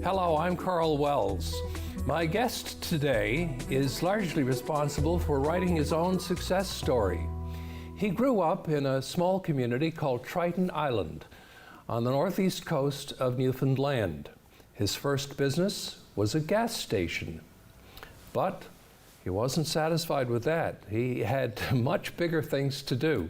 Hello, I'm Karl Wells. My guest today is largely responsible for writing his own success story. He grew up in a small community called Triton Island on the northeast coast of Newfoundland. His first business was a gas station, but he wasn't satisfied with that. He had much bigger things to do.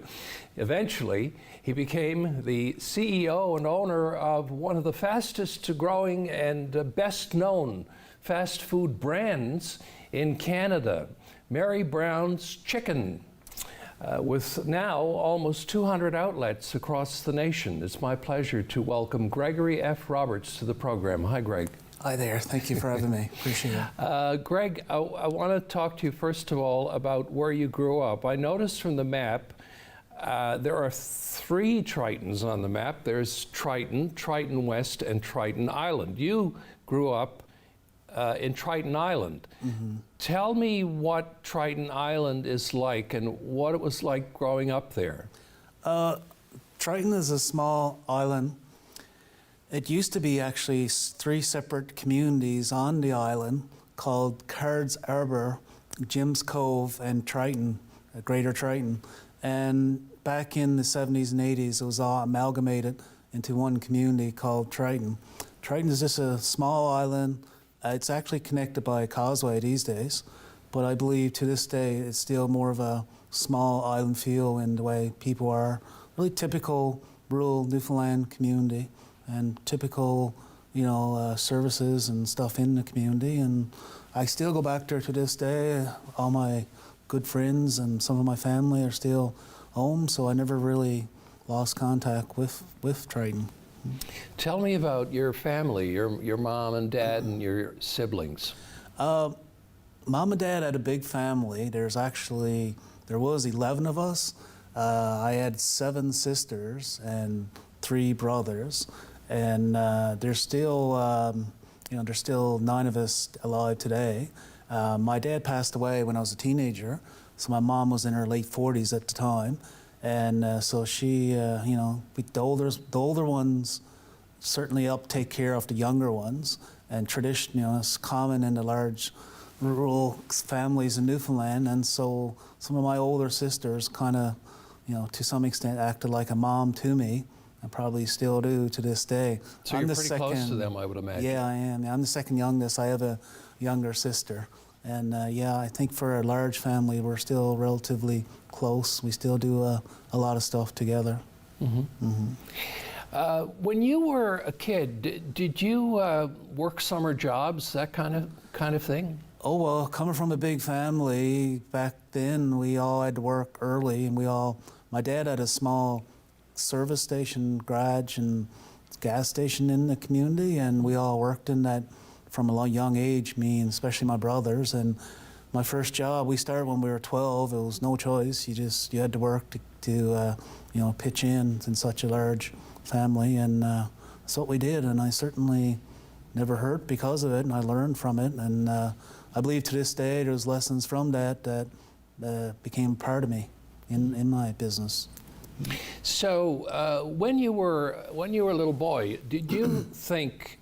Eventually, he became the CEO and owner of one of the fastest growing and best known fast food brands in Canada, Mary Brown's Chicken, with now almost 200 outlets across the nation. It's my pleasure to welcome Gregory F. Roberts to the program. Hi, Greg. Hi there. Thank you for having me. Appreciate it. Greg, I want to talk to you first of all about where you grew up. I noticed from the map there are 3 Tritons on the map. There's Triton, Triton West, and Triton Island. You grew up in Triton Island. Mm-hmm. Tell me what Triton Island is like and what it was like growing up there. Triton is a small island. It used to be actually 3 separate communities on the island called Cards Arbor, Jim's Cove, and Triton, Greater Triton. And back in the 70s and 80s, it was all amalgamated into one community called Triton. Triton is just a small island. It's actually connected by a causeway these days, but I believe to this day it's still more of a small island feel in the way people are. Really typical rural Newfoundland community and typical, services and stuff in the community. And I still go back there to this day. All my good friends and some of my family are still home, so I never really lost contact with Triton. Tell me about your family, your mom and dad and your siblings. Mom and dad had a big family. There was 11 of us. I had 7 sisters and 3 brothers, and there's still 9 of us alive today. My dad passed away when I was a teenager, so my mom was in her late 40s at the time, and so she, the older ones certainly helped take care of the younger ones. And tradition, it's common in the large rural families in Newfoundland, and so some of my older sisters kind of, to some extent acted like a mom to me, and probably still do to this day. So you're pretty close to them, I would imagine. Yeah, I am. I'm the second youngest. I have a younger sister. And I think for a large family, we're still relatively close. We still do a lot of stuff together. Mm-hmm. Mm-hmm. When you were a kid, did you work summer jobs, that kind of thing? Oh, well, coming from a big family, back then we all had to work early, and my dad had a small service station, garage, and gas station in the community, and we all worked in that from a young age, me and especially my brothers. And my first job, we started when we were 12. It was no choice. You had to work to pitch in such a large family, and that's what we did. And I certainly never hurt because of it, and I learned from it. And I believe to this day there's lessons from that became part of me in my business. So when you were a little boy, did you think,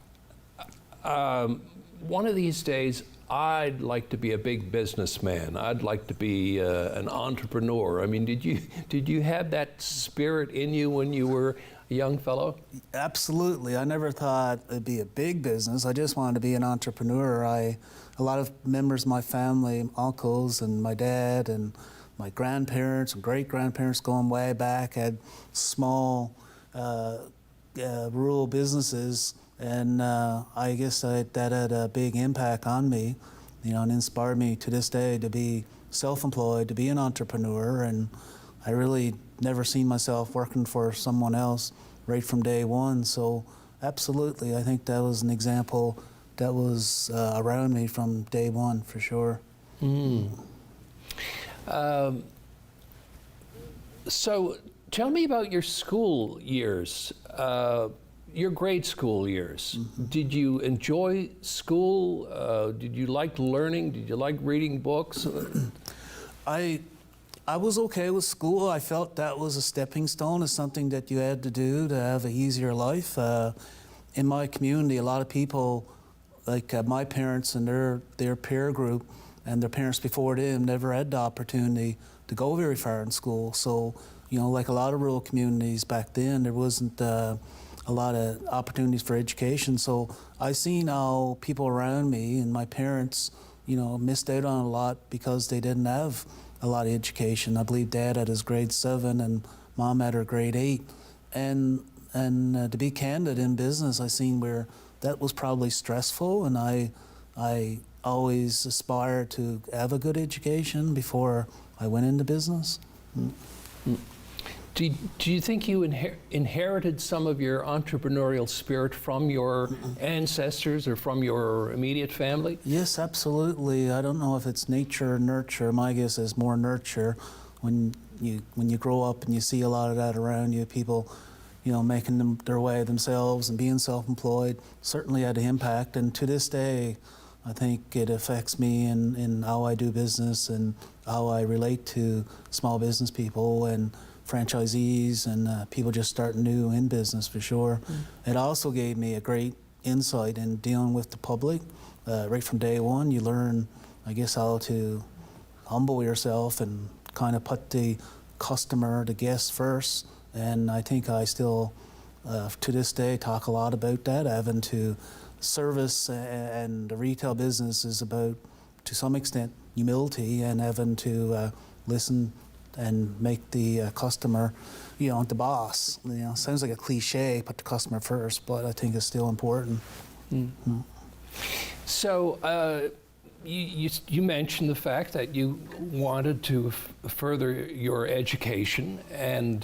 one of these days I'd like to be a big businessman, I'd like to be an entrepreneur? I mean, did you have that spirit in you when you were a young fellow? Absolutely. I never thought it'd be a big business. I just wanted to be an entrepreneur. A lot of members of my family, uncles and my dad and my grandparents and great-grandparents going way back, had small rural businesses, and I guess that had a big impact on me, and inspired me to this day to be self-employed, to be an entrepreneur. And I really never seen myself working for someone else right from day one. So absolutely, I think that was an example that was around me from day one, for sure. Mm. So tell me about your school years, your grade school years. Mm-hmm. Did you enjoy school? Did you like learning? Did you like reading books? I was okay with school. I felt that was a stepping stone, as something that you had to do to have an easier life. In my community, a lot of people like my parents and their peer group and their parents before them never had the opportunity to go very far in school. So, like a lot of rural communities back then, there wasn't a lot of opportunities for education. So I seen how people around me and my parents, missed out on a lot because they didn't have a lot of education. I believe Dad had his grade 7 and Mom had her grade 8. And to be candid, in business, I seen where that was probably stressful, and I always aspired to have a good education before I went into business. Do you think you inherited some of your entrepreneurial spirit from your ancestors or from your immediate family? Yes, absolutely. I don't know if it's nature or nurture. My guess is more nurture. When you grow up and you see a lot of that around you, people, making their way themselves and being self-employed, certainly had an impact. And to this day, I think it affects me in how I do business and how I relate to small business people and franchisees and people just starting new in business, for sure. It also gave me a great insight in dealing with the public. Right from day one, you learn, I guess, how to humble yourself and kind of put the customer, the guest first. And I think I still, to this day, talk a lot about that, having to service, and the retail business is about, to some extent, humility and having to listen and make the customer, the boss. Sounds like a cliche, put the customer first, but I think it's still important. So you mentioned the fact that you wanted to further your education and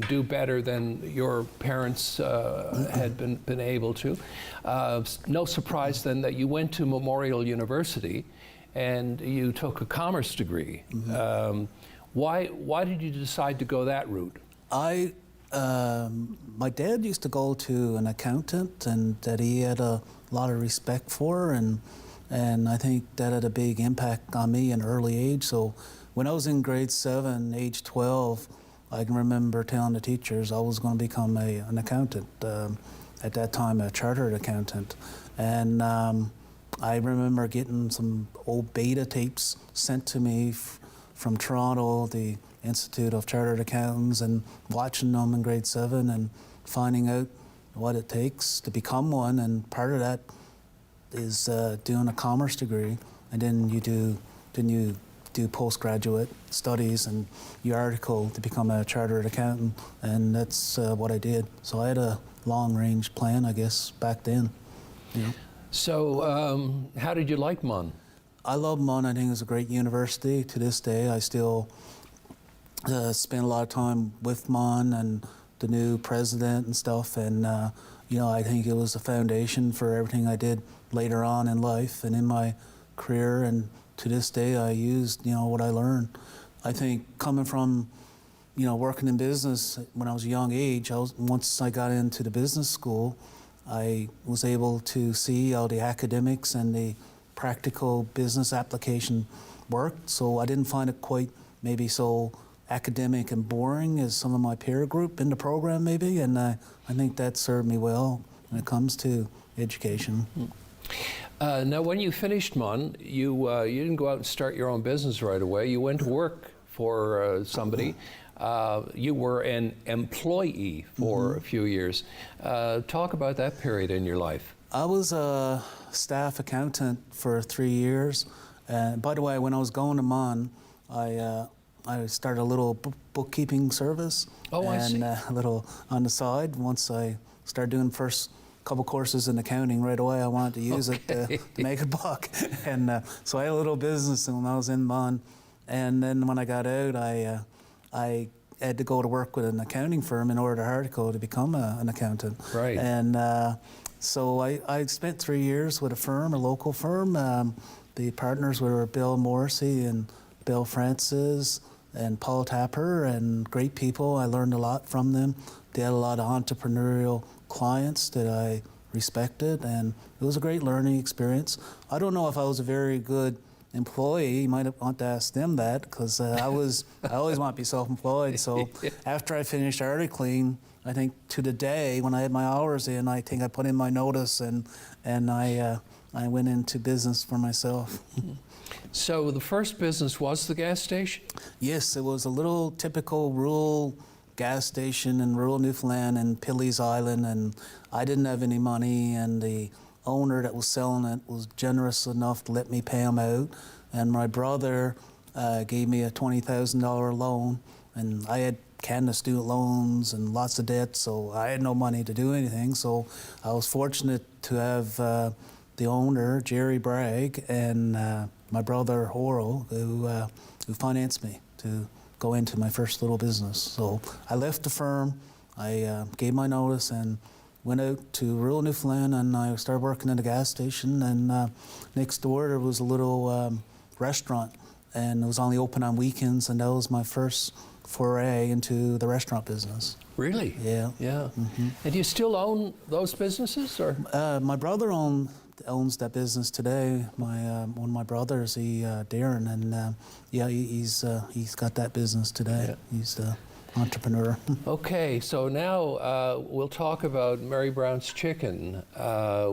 do better than your parents had been able to. No surprise then that you went to Memorial University and you took a commerce degree. Why did you decide to go that route? My dad used to go to an accountant and that he had a lot of respect for, and I think that had a big impact on me in early age. So when I was in grade 7, age 12, I can remember telling the teachers I was going to become an accountant, at that time a chartered accountant. And I remember getting some old beta tapes sent to me from Toronto, the Institute of Chartered Accountants, and watching them in grade 7 and finding out what it takes to become one. And part of that is doing a commerce degree, and then you do postgraduate studies and your article to become a chartered accountant, and that's what I did. So I had a long-range plan, I guess, back then. So how did you like MUN? I love MUN. I think it's a great university. To this day, I still spend a lot of time with MUN and the new president and stuff, and I think it was the foundation for everything I did later on in life and in my career, and to this day I used what I learned. I think coming from working in business when I was a young age, once I got into the business school, I was able to see how the academics and the practical business application worked, so I didn't find it quite maybe so academic and boring as some of my peer group in the program maybe, and I think that served me well when it comes to education. Now, when you finished MUN, you didn't go out and start your own business right away. You went to work for somebody. You were an employee for a few years. Talk about that period in your life. I was a staff accountant for 3 years. And by the way, when I was going to MUN, I started a little bookkeeping service. Oh, I see. And a little on the side. Once I started doing first couple courses in accounting, right away I wanted to use it to make a buck. And so I had a little business when I was in MUN. And then when I got out, I had to go to work with an accounting firm in order to become an accountant. Right. And so I spent 3 years with a firm, a local firm. The partners were Bill Morrissey and Bill Francis and Paul Tapper, and great people. I learned a lot from them. They had a lot of entrepreneurial clients that I respected, and it was a great learning experience. I don't know if I was a very good employee. You might want to ask them that, because I always want to be self-employed. So after I finished articling, I think to the day when I had my hours in, I think I put in my notice and I I went into business for myself. So the first business was the gas station? Yes, it was a little typical rural gas station in rural Newfoundland and Pilley's Island, and I didn't have any money, and the owner that was selling it was generous enough to let me pay him out, and my brother gave me a $20,000 loan, and I had Canada student loans and lots of debt, so I had no money to do anything. So I was fortunate to have the owner, Jerry Bragg, and my brother, Horo, who financed me to go into my first little business. So I left the firm, I gave my notice, and went out to rural Newfoundland, and I started working at a gas station, and next door there was a little restaurant, and it was only open on weekends, and that was my first foray into the restaurant business. Really? Yeah. Yeah. And do you still own those businesses, or? My brother owns that business today. One of my brothers, Darren, and he's got that business today. Yeah. He's the entrepreneur. Okay, so now we'll talk about Mary Brown's Chicken,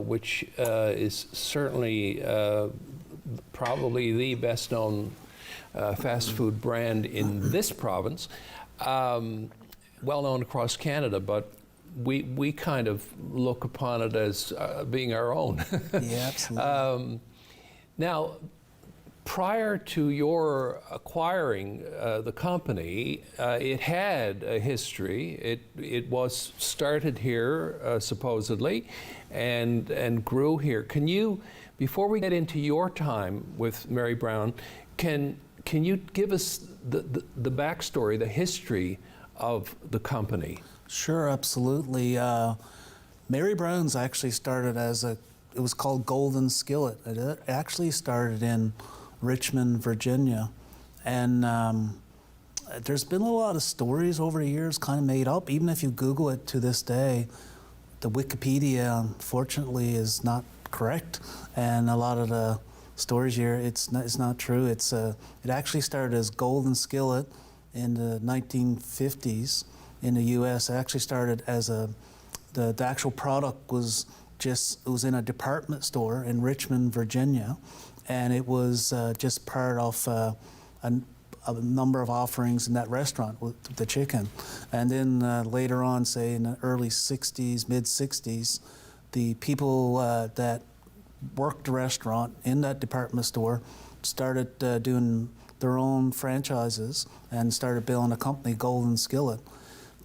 which is certainly probably the best known fast food brand in this province, well known across Canada, but we kind of look upon it as being our own. Yeah, absolutely. Now, prior to your acquiring the company, it had a history. It was started here, supposedly, and grew here. Can you, before we get into your time with Mary Brown, can you give us the backstory, the history of the company? Sure, absolutely. Mary Brown's actually started it was called Golden Skillet. It actually started in Richmond, Virginia. And there's been a lot of stories over the years kind of made up. Even if you Google it to this day, the Wikipedia, unfortunately, is not correct. And a lot of the stories here, it's not true. It actually started as Golden Skillet in the 1950s in the U.S. It actually started as the actual product was in a department store in Richmond, Virginia, and it was just part of a number of offerings in that restaurant with the chicken. And then later on, say in the early 60s, mid 60s, the people that worked the restaurant in that department store started doing their own franchises and started building a company, Golden Skillet.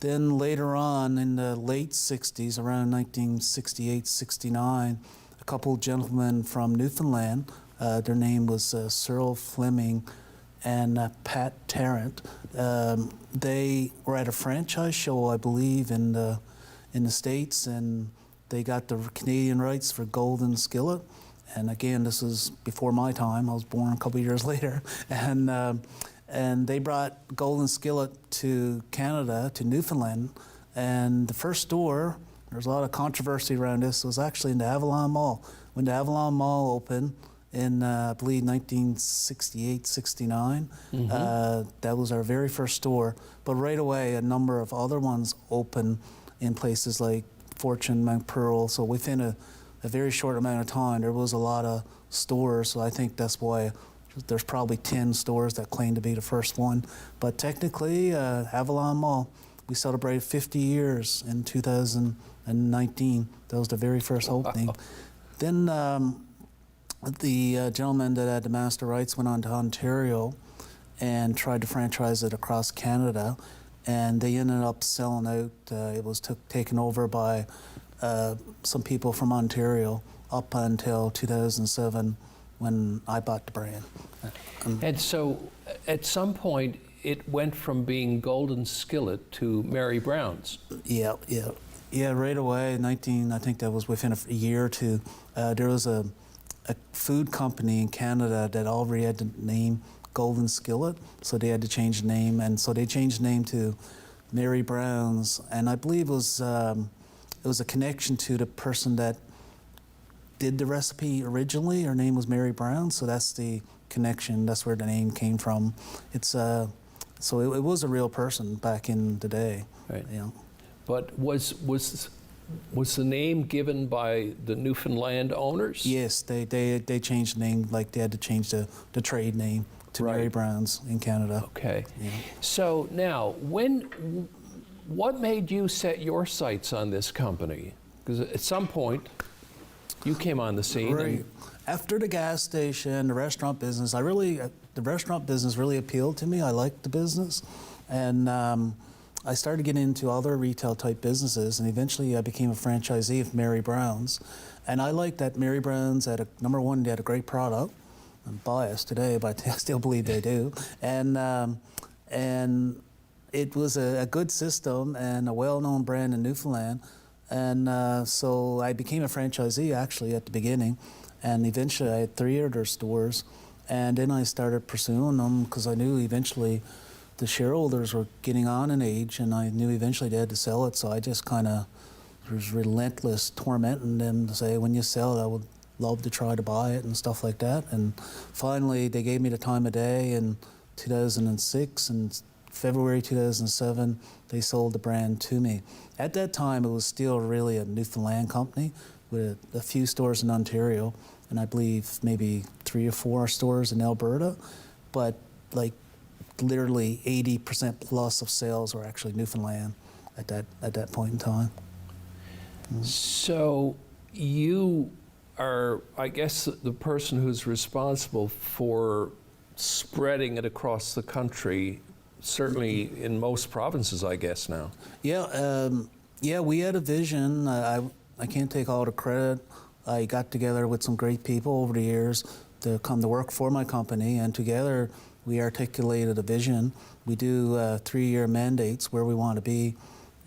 Then later on in the late 60s, around 1968, 69, a couple gentlemen from Newfoundland, their name was Cyril Fleming and Pat Tarrant. They were at a franchise show, I believe, in the States, and they got the Canadian rights for Golden Skillet. And again, this was before my time. I was born a couple of years later. And they brought Golden Skillet to Canada, to Newfoundland. And the first store, there's a lot of controversy around this, was actually in the Avalon Mall. When the Avalon Mall opened in, I believe, 1968, 69, that was our very first store. But right away, a number of other ones opened in places like Fortune, Mount Pearl. So within a very short amount of time, there was a lot of stores. So I think that's why there's probably 10 stores that claim to be the first one. But technically, Avalon Mall, we celebrated 50 years in 2019. That was the very first opening. Wow. Then the gentleman that had the master rights went on to Ontario and tried to franchise it across Canada. And they ended up selling out. It was taken over by some people from Ontario up until 2007 when I bought the brand. And so at some point, it went from being Golden Skillet to Mary Brown's. Yeah, right away, I think that was within a year or two. There was a food company in Canada that already had the name Golden Skillet, so they had to change the name, and so they changed the name to Mary Brown's, and I believe it was a connection to the person that did the recipe originally. Her name was Mary Brown, so that's the connection. That's where the name came from. So it was a real person back in the day. Right. You know. But was Was the name given by the Newfoundland owners? Yes, they changed the name, like they had to change the trade name to Right. Mary Brown's in Canada. Okay. Yeah. So now, what made you set your sights on this company? Because at some point, you came on the scene. Right. After the gas station, the restaurant business, the restaurant business really appealed to me. I liked the business. And I started getting into other retail type businesses, and eventually I became a franchisee of Mary Brown's. And I liked that Mary Brown's number one, they had a great product. I'm biased today, but I still believe they do. And it was a good system and a well-known brand in Newfoundland. And so I became a franchisee actually at the beginning. And eventually I had 3 of their stores. And then I started pursuing them because I knew eventually the shareholders were getting on in age, and I knew eventually they had to sell it. So I just kind of was relentless, tormenting them to say, when you sell it, I would love to try to buy it and stuff like that. And finally, they gave me the time of day in 2006, and February 2007, they sold the brand to me. At that time, it was still really a Newfoundland company with a few stores in Ontario, and I believe maybe 3 or 4 stores in Alberta, but like literally 80% plus of sales were actually Newfoundland at that point in time. So you are, I guess, the person who's responsible for spreading it across the country, certainly in most provinces, I guess, now. Yeah, we had a vision. I can't take all the credit. I got together with some great people over the years to come to work for my company, and together we articulated a vision. We do 3-year mandates where we want to be.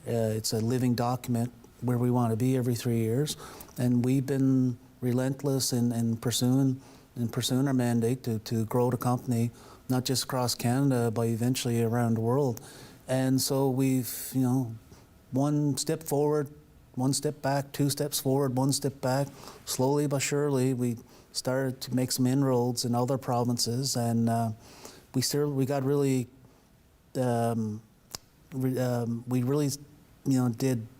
It's a living document where we want to be every 3 years, and we've been relentless in pursuing our mandate to grow the company, not just across Canada, but eventually around the world. And so we've, one step forward, one step back, 2 steps forward, 1 step back. Slowly but surely, we started to make some inroads in other provinces, and we got really, we really,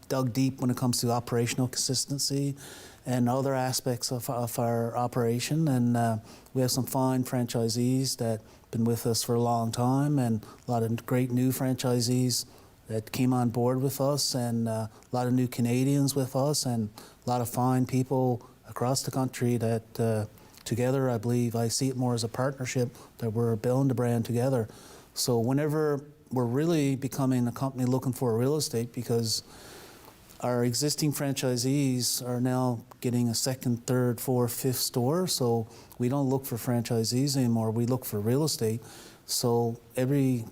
dug deep when it comes to operational consistency and other aspects of our operation. And we have some fine franchisees that have been with us for a long time, and a lot of great new franchisees that came on board with us, and a lot of new Canadians with us, and a lot of fine people across the country that together, I believe, I see it more as a partnership that we're building the brand together. So whenever we're really becoming a company looking for real estate, because our existing franchisees are now getting a 2nd, 3rd, 4th, 5th store, so we don't look for franchisees anymore, we look for real estate. So every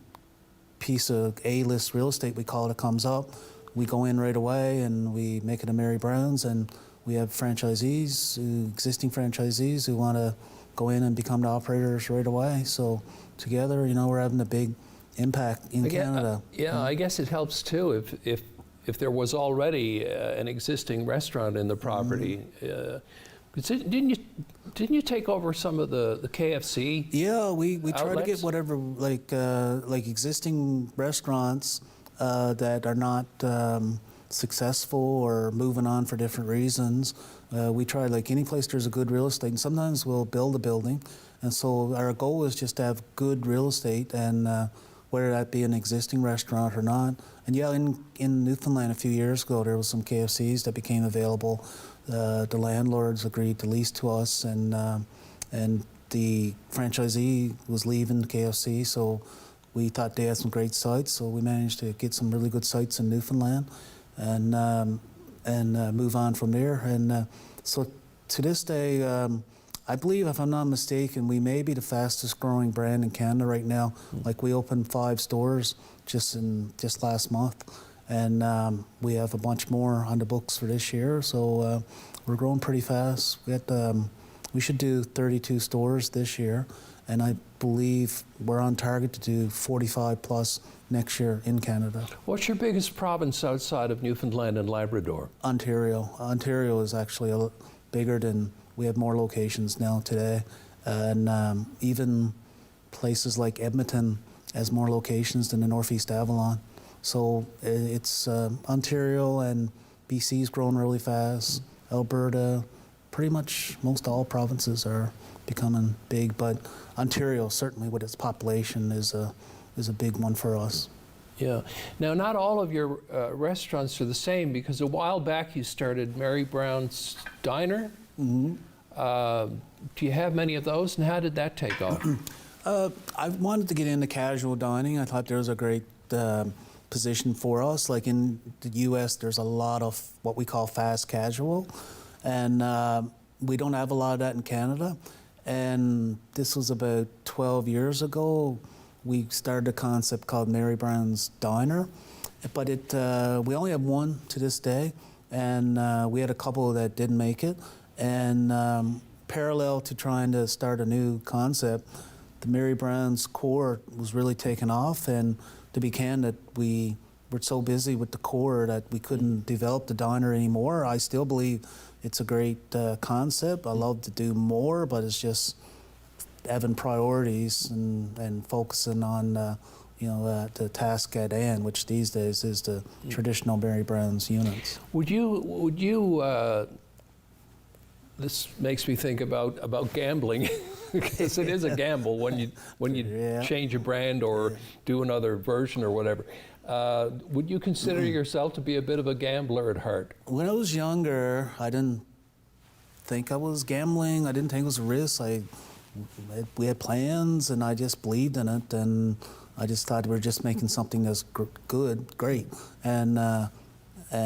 piece of A-list real estate, we call it, comes up, we go in right away and we make it a Mary Brown's, and we have existing franchisees who want to go in and become the operators right away. So together, we're having a big impact in Canada. I guess it helps too if there was already an existing restaurant in the property. Didn't you take over some of the KFC? Yeah, we try to get outlets? whatever like existing restaurants that are not successful or moving on for different reasons. We try, like any place there's a good real estate, and sometimes we'll build a building. And so our goal is just to have good real estate, and whether that be an existing restaurant or not. And yeah, in Newfoundland a few years ago, there was some KFCs that became available. The landlords agreed to lease to us, and the franchisee was leaving KFC, so we thought they had some great sites, so we managed to get some really good sites in Newfoundland, and move on from there. And so to this day, I believe, if I'm not mistaken, we may be the fastest growing brand in Canada right now. Like, we opened 5 stores just last month, and we have a bunch more on the books for this year. So we're growing pretty fast. We should do 32 stores this year, and I believe we're on target to do 45 plus next year in Canada. What's your biggest province outside of Newfoundland and Labrador? Ontario. Ontario is actually bigger than. We have more locations now today, and even places like Edmonton has more locations than the Northeast Avalon. So it's Ontario and BC's growing really fast. Alberta, pretty much most all provinces are becoming big, but Ontario, certainly with its population, is a big one for us. Yeah. Now, not all of your restaurants are the same, because a while back you started Mary Brown's Diner. Mm-hmm. Do you have many of those, and how did that take off? I wanted to get into casual dining. I thought there was a great position for us. Like in the U.S., there's a lot of what we call fast casual, and we don't have a lot of that in Canada. And this was about 12 years ago. We started a concept called Mary Brown's Diner, but we only have one to this day, and we had a couple that didn't make it. And parallel to trying to start a new concept, the Mary Brown's core was really taking off, and to be candid, we were so busy with the core that we couldn't develop the diner anymore. I still believe it's a great concept. I love to do more, but it's just having priorities and focusing on the task at hand, which these days is the traditional Mary Brown's units. Would you this makes me think about gambling, because it is a gamble when you change a brand or do another version or whatever. Would you consider yourself to be a bit of a gambler at heart? When I was younger, I didn't think I was gambling. I didn't think it was a risk. We had plans, and I just believed in it, and I just thought we were just making something that's great. And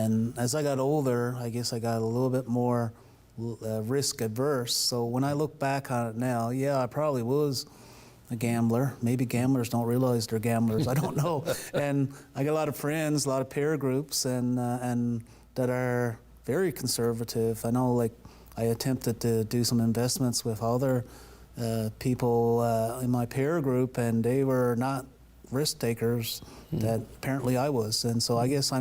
as I got older, I guess I got a little bit more risk adverse. So when I look back on it now, yeah, I probably was a gambler. Maybe gamblers don't realize they're gamblers. I don't know. And I got a lot of friends, a lot of peer groups, and that are very conservative. I know, like, I attempted to do some investments with other people in my peer group, and they were not risk takers that apparently I was. And so I guess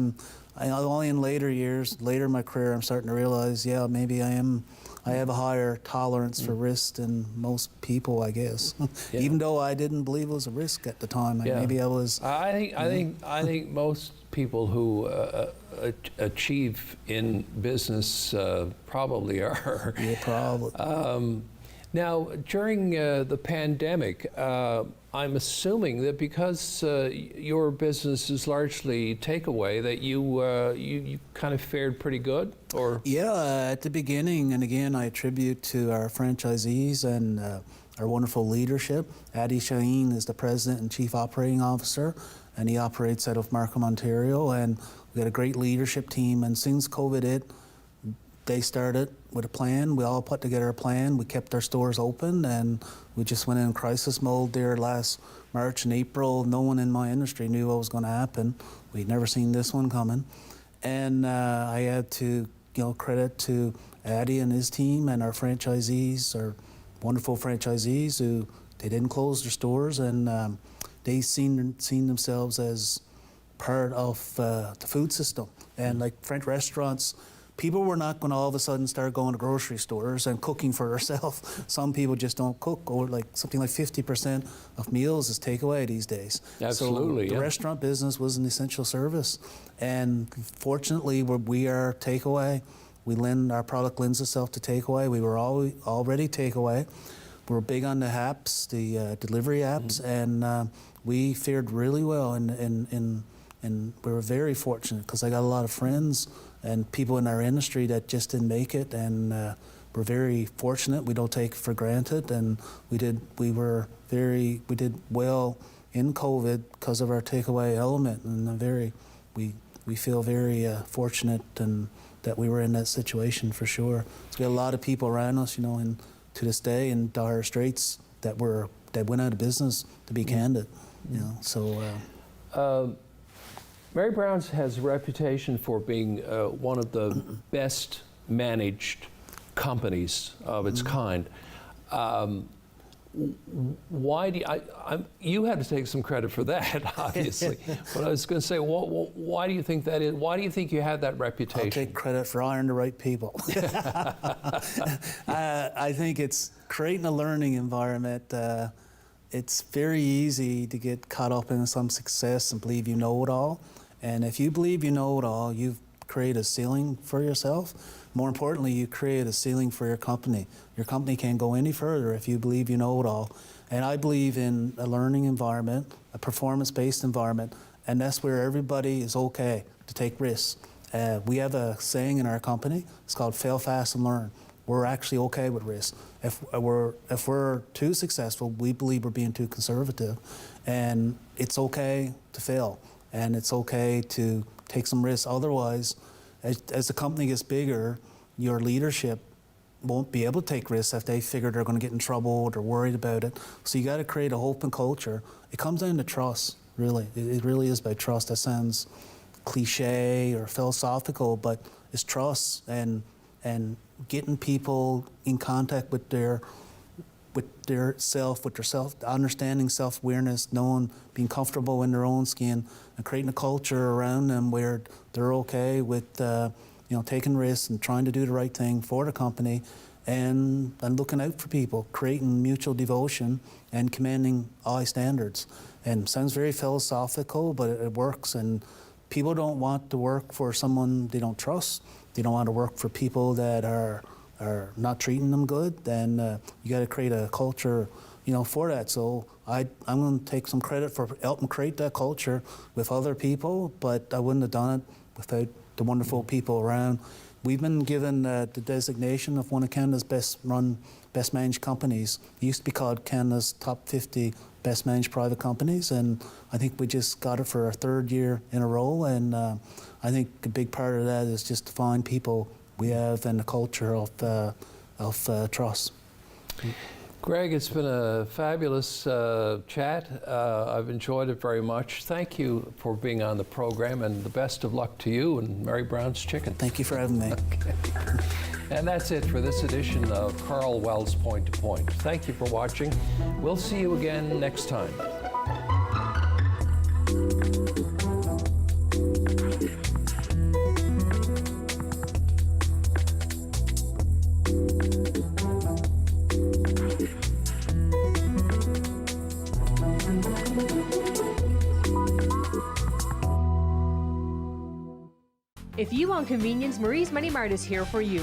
only in later years, later in my career, I'm starting to realize, yeah, maybe I have a higher tolerance for risk than most people, I guess. Yeah. Even though I didn't believe it was a risk at the time, maybe I was. I think most people who achieve in business probably are. Yeah, probably. Now, during the pandemic, I'm assuming that because your business is largely takeaway, that you kind of fared pretty good, or? Yeah, at the beginning, and again, I attribute to our franchisees and our wonderful leadership. Adi Shaheen is the president and chief operating officer, and he operates out of Markham, Ontario, and we got a great leadership team. And since COVID hit, they started with a plan. We all put together a plan. We kept our stores open, and we just went in crisis mode there last March and April. No one in my industry knew what was going to happen. We'd never seen this one coming. And I had to credit to Addy and his team and our franchisees, our wonderful franchisees, who they didn't close their stores, and they seen themselves as part of the food system. And like French restaurants, people were not going to all of a sudden start going to grocery stores and cooking for themselves. Some people just don't cook, or like something like 50% of meals is takeaway these days. Absolutely. So the restaurant business was an essential service, and fortunately, we are takeaway. Our product lends itself to takeaway. We were already takeaway. We were big on the apps, the delivery apps, and we fared really well. And we were very fortunate, because I got a lot of friends and people in our industry that just didn't make it, and we're very fortunate. We don't take it for granted, and we did well in COVID because of our takeaway element, and we feel very fortunate and that we were in that situation for sure. So we had a lot of people around us, and to this day in dire straits that went out of business, to be candid, so. Mary Brown's has a reputation for being one of the best managed companies of its kind. Why do you had to take some credit for that, obviously. But I was going to say, why do you think that is? Why do you think you have that reputation? I'll take credit for hiring the right people. I think it's creating a learning environment. It's very easy to get caught up in some success and believe you know it all. And if you believe you know it all, you've create a ceiling for yourself. More importantly, you create a ceiling for your company. Your company can't go any further if you believe you know it all. And I believe in a learning environment, a performance-based environment, and that's where everybody is okay to take risks. We have a saying in our company, it's called fail fast and learn. We're actually okay with risk. If we're too successful, we believe we're being too conservative. And it's okay to fail, and it's okay to take some risks. Otherwise, as the company gets bigger, your leadership won't be able to take risks if they figure they're going to get in trouble or they're worried about it. So you got to create a open culture. It comes down to trust, really. It really is about trust. That sounds cliche or philosophical, but it's trust and getting people in contact with their self, understanding self-awareness, knowing, being comfortable in their own skin, and creating a culture around them where they're okay with taking risks and trying to do the right thing for the company, and looking out for people, creating mutual devotion and commanding high standards. And it sounds very philosophical, but it works. And people don't want to work for someone they don't trust. They don't want to work for people that are not treating them good. Then you got to create a culture, for that. So I'm going to take some credit for helping create that culture with other people, but I wouldn't have done it without the wonderful people around. We've been given the designation of one of Canada's best managed companies. It used to be called Canada's top 50 best managed private companies, and I think we just got it for our third year in a row. And I think a big part of that is just the fine people we have and the culture of trust. Greg, it's been a fabulous chat. I've enjoyed it very much. Thank you for being on the program, and the best of luck to you and Mary Brown's Chicken. Thank you for having me. Okay. And that's it for this edition of Karl Wells' Point to Point. Thank you for watching. We'll see you again next time. If you want convenience, Marie's Money Mart is here for you.